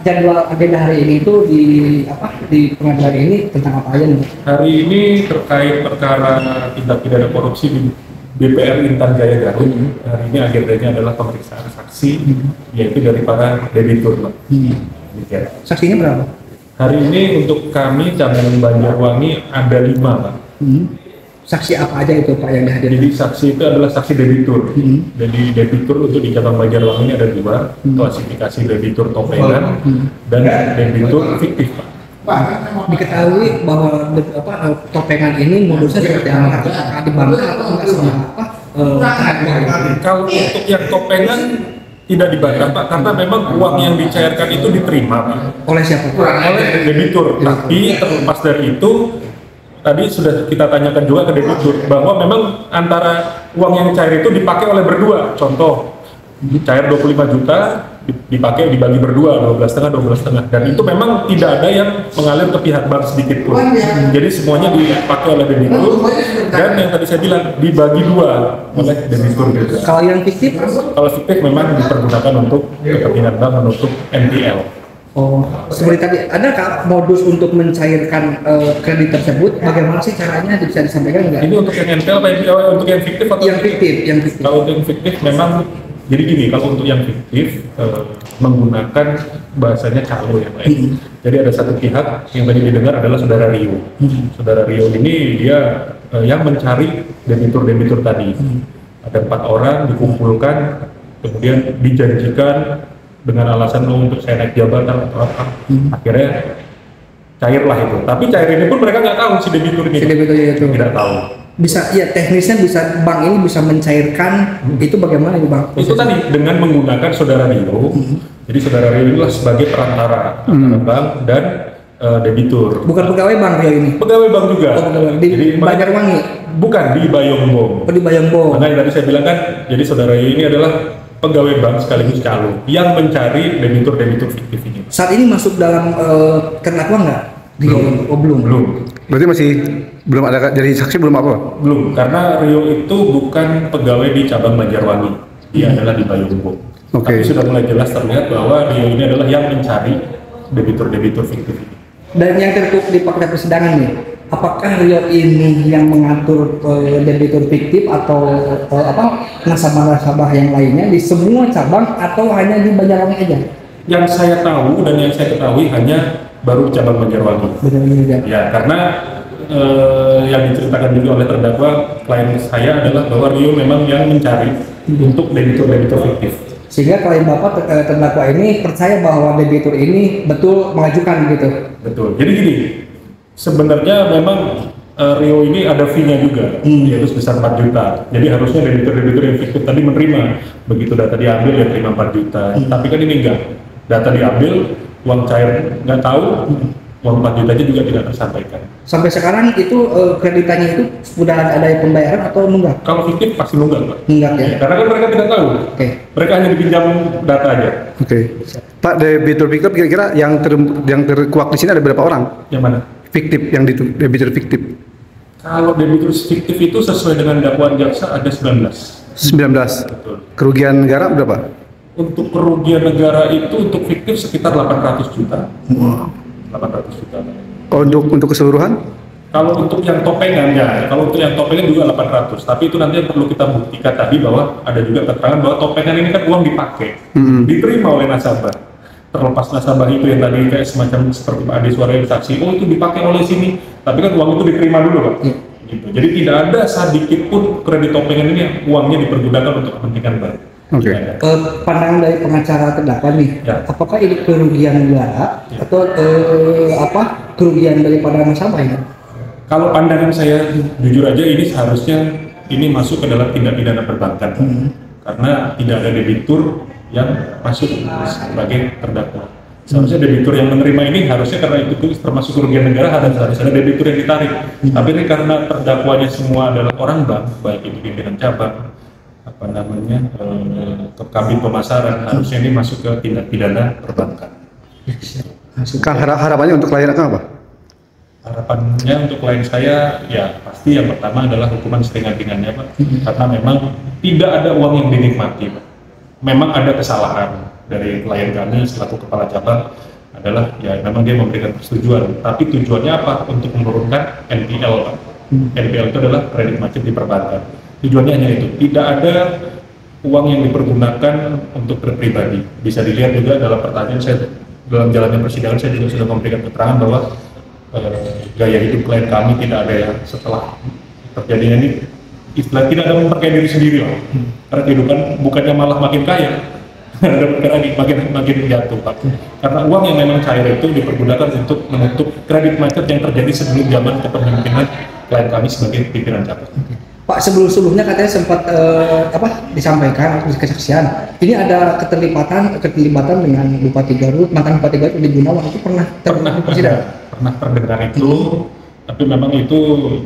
Jadwal agenda hari ini itu di pengadilan ini tentang apa aja nih? Hari ini terkait perkara tindak pidana korupsi di BPR Intan Jaya Garut. Hari ini agendanya adalah pemeriksaan saksi, yaitu dari para debitur, Pak. Demikian. Saksinya berapa? Hari ini untuk kami cabang Banjarwangi ada 5, Pak. Saksi apa aja itu Pak yang dihadirkan? Jadi saksi itu adalah saksi debitur. Jadi debitur untuk di cabang Banjarwangi ini ada 2, klasifikasi debitur topengan dan debitur fiktif, Pak. Diketahui bahwa topengan ini modusnya seperti apa? Apakah di bangka atau enggak sama Kalau untuk yang topengan tidak dibantah, Pak, karena memang uang yang dicairkan itu diterima, Pak, oleh siapa? oleh debitur. Tapi terlepas dari itu, tadi sudah kita tanyakan juga ke debitur bahwa memang antara uang yang cair itu dipakai oleh berdua. Contoh, cair 25 juta dipakai dibagi berdua, 12,5 dan itu memang tidak ada yang mengalir ke pihak bank sedikit pun. Jadi semuanya dipakai oleh debitur dan yang tadi saya bilang dibagi 2 oleh debitur juga. Kalau yang fiktif? Kalau fiktif memang dipergunakan untuk kepentingan bank menutup NPL. Oh, seperti tadi, adakah modus untuk mencairkan kredit tersebut? Bagaimana sih caranya, bisa disampaikan nggak? Ini untuk yang NPL apa untuk yang fiktif atau Yang fiktif. Kalau untuk yang fiktif memang jadi gini, kalau untuk yang fiktif menggunakan bahasanya calo ya, Pak. Jadi ada satu pihak yang tadi didengar adalah saudara Rio. Saudara Rio ini dia yang mencari debitur-debitur tadi. Ada 4 orang dikumpulkan, kemudian dijanjikan dengan alasan untuk saya naik jabatan atau apa. Akhirnya cairlah itu. Tapi cair ini pun mereka nggak tahu si debitur ini. Si debiturnya itu tidak tahu. Bisa, ya teknisnya bisa bank ini bisa mencairkan itu bagaimana itu Bang? Itu tadi dengan menggunakan saudara Rio. Jadi saudara Rio inilah sebagai perantara antara bank dan debitur. Bukan pegawai bank Rio ini? Pegawai bank juga. Oh, pegawai. Di Banjarwangi? Bukan, di Bayongbong. Oh, di Bayongbong. Karena yang tadi saya bilang kan, jadi saudara Rio ini adalah pegawai bank sekaligus calo yang mencari debitur-debitur fiktif ini. Saat ini masuk dalam terdakwa nggak? Belum. Oh, belum. Berarti masih belum ada, jadi saksi belum apa? Belum, karena Rio itu bukan pegawai di cabang Banjarwangi, dia adalah di Bayongbong. Tapi sudah mulai jelas terlihat bahwa Rio ini adalah yang mencari debitur-debitur fiktif ini. Dan yang tertutup di fakta persidangan nih, apakah Rio ini yang mengatur debitur fiktif atau nasabah-nasabah yang lainnya di semua cabang atau hanya di Banjarwangi aja? Yang saya tahu dan yang saya ketahui hanya baru cabang Banjarwangi. Ya, karena yang diceritakan juga oleh terdakwa klien saya adalah bahwa Rio memang yang mencari untuk debitur-debitur fiktif. Sehingga klien Bapak terdakwa ini percaya bahwa debitur ini betul mengajukan gitu. Betul. Jadi gini, sebenarnya memang Rio ini ada fee-nya juga, yaitu sebesar 4 juta. Jadi harusnya debitur-debitur yang fiktif tadi menerima. Begitu data diambil ya terima 4 juta. Tapi kan ini enggak. Data diambil, uang cair nggak tahu, uang 4 juta juga tidak tersampaikan. Sampai sekarang itu kreditannya itu sudah ada pembayaran atau nunggak? Kalau fiktif pasti nunggak, Pak. Nunggak ya? Karena kan mereka tidak tahu. Mereka hanya dipinjam data aja. Pak, debitur fiktif kira-kira yang terkuak di sini ada berapa orang? Yang mana? Fiktif, yang debitur fiktif. Kalau debitur fiktif itu sesuai dengan dakwaan jaksa ada 19. 19. Betul. Kerugian negara berapa? Untuk kerugian negara itu untuk fiktif sekitar 800 juta. 800 juta. Oh, untuk keseluruhan? Kalau untuk yang topengan ya, kalau untuk yang topengan juga 800. Tapi itu nanti yang perlu kita buktikan tadi bahwa ada juga keterangan bahwa topengan ini kan uang dipakai, diterima oleh nasabah. Terlepas nasabah itu yang tadi kayak semacam seperti Pak Ade suaranya saksi, oh itu dipakai oleh sini, tapi kan uang itu diterima dulu, Pak. Gitu. Jadi tidak ada sedikit pun kredit topengan ini yang uangnya dipergunakan untuk kepentingan bank. Pandangan dari pengacara terdakwa nih, apakah ini kerugian negara atau kerugian daripada nasabah ya? Kalau pandangan saya jujur aja ini seharusnya ini masuk ke dalam tindak pidana perbankan, karena tidak ada debitur yang masuk sebagai terdakwa. Seharusnya debitur yang menerima ini harusnya karena itu termasuk kerugian negara harus ada debitur yang ditarik. Tapi ini karena terdakwanya semua adalah orang bank, baik itu pimpinan cabang, kabin pemasaran, harusnya ini masuk ke tindak pidana perbankan. Kang, harapannya untuk klien Kang apa? Harapannya untuk klien saya ya pasti yang pertama adalah hukuman seringan-ringannya, Pak. Karena memang tidak ada uang yang dinikmati, Pak. memang ada kesalahan dari klien kami selaku kepala cabang adalah ya memang dia memberikan persetujuan, tapi tujuannya apa? Untuk menurunkan NPL, Pak. NPL itu adalah kredit macet di perbankan. Tujuannya hanya itu, tidak ada uang yang dipergunakan untuk pribadi. Bisa dilihat juga dalam pertanyaan saya, dalam jalannya persidangan saya juga sudah memberikan keterangan bahwa gaya hidup klien kami tidak ada yang setelah terjadinya ini istilah tidak ada memperkaya diri sendiri lah. Karena kehidupan bukannya malah makin kaya, ada perkara makin jatuh, Pak. Karena uang yang memang cair itu dipergunakan untuk menutup kredit macet yang terjadi sebelum zaman kepemimpinan klien kami sebagai pimpinan cabang. Pak, sebelumnya katanya sempat disampaikan atau kesaksian ini ada keterlibatan dengan Bupati Garut, mantan Bupati Garut di Gunawan, itu pernah terdengar itu, tapi memang itu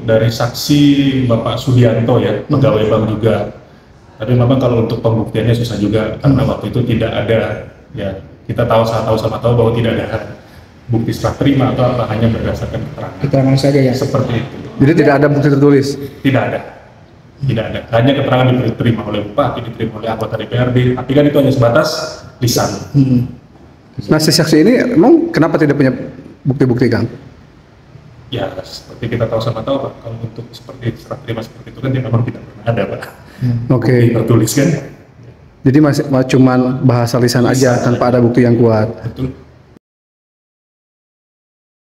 dari saksi Bapak Sudianto ya, pegawai bank juga. Tapi memang kalau untuk pembuktiannya susah juga karena waktu itu tidak ada, ya kita tahu sama-tahu bahwa tidak ada bukti serah terima atau apa, hanya berdasarkan keterangan saja ya. Seperti itu. Jadi tidak ada bukti tertulis? Tidak ada. Hanya keterangan diterima oleh bupati, diterima oleh anggota DPRD, tapi kan itu hanya sebatas lisan. Nah, si saksi ini emang kenapa tidak punya bukti-bukti, Kang? Ya, seperti kita tahu sama-tahu, Pak, kalau untuk seperti serah terima seperti itu kan dia memang tidak pernah ada, Pak. Oke. Tertulis kan. Jadi masih cuman bahasa lisan aja tanpa ada bukti yang kuat. Betul.